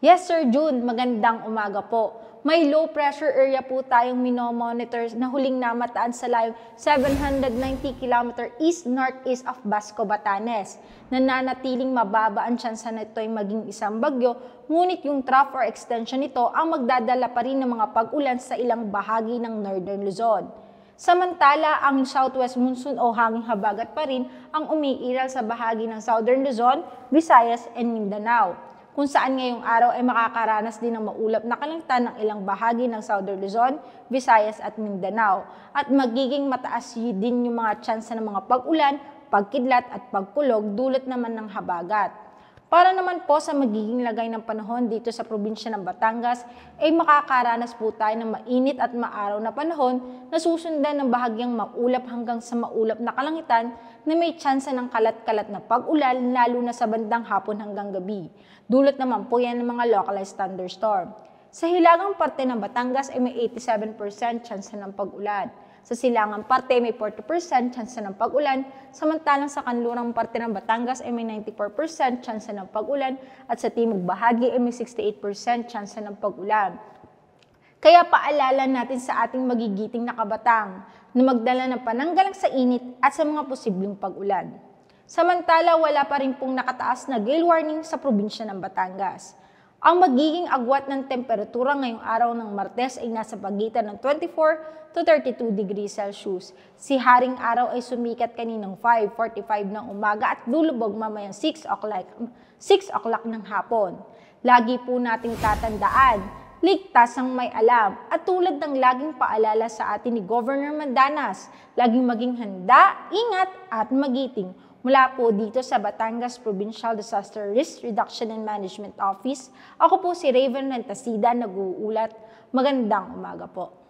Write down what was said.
Yes, Sir June. Magandang umaga po. May low pressure area po tayong minomonitor na huling namataan sa layong 790 km east-northeast of Basco, Batanes. Nananatiling mababa ang tsansa na ito ay maging isang bagyo, ngunit yung trough or extension nito ang magdadala pa rin ng mga pag-ulan sa ilang bahagi ng Northern Luzon. Samantala, ang southwest monsoon o hanging habagat pa rin ang umiiral sa bahagi ng Southern Luzon, Visayas, and Mindanao, kung saan ngayong araw ay makakaranas din ng maulap na kalangitan ng ilang bahagi ng Southern Luzon, Visayas at Mindanao. At magiging mataas din yung mga tsansa ng mga pag-ulan, pagkidlat at pagkulog dulot naman ng habagat. Para naman po sa magiging lagay ng panahon dito sa probinsya ng Batangas, ay makakaranas po tayo ng mainit at maaraw na panahon na susundan ng bahagyang maulap hanggang sa maulap na kalangitan na may tsansa ng kalat-kalat na pag-ulan lalo na sa bandang hapon hanggang gabi. Dulot naman po yan ng mga localized thunderstorm. Sa hilagang parte ng Batangas ay may 87% tsansa ng pag-ulan. Sa silangang parte may 40% tsansa ng pag-ulan, samantalang sa kanlurang parte ng Batangas ay may 94% tsansa ng pag-ulan at sa timog bahagi ay may 68% tsansa ng pag-ulan. Kaya paalala natin sa ating magigiting na kabatang na magdala ng pananggalang sa init at sa mga posibleng pag-ulan. Samantala, wala pa rin pong nakataas na gale warning sa probinsya ng Batangas. Ang magiging agwat ng temperatura ngayong araw ng Martes ay nasa pagitan ng 24 to 32 degrees Celsius. Si Haring Araw ay sumikat kaninang 5:45 ng umaga at lulubog mamayang 6 o'clock ng hapon. Lagi po nating tatandaan, ligtas ang may alam at tulad ng laging paalala sa atin ni Governor Mandanas, laging maging handa, ingat at magiting. Mula po dito sa Batangas Provincial Disaster Risk Reduction and Management Office, ako po si Raven Rentasida, nag-uulat. Magandang umaga po.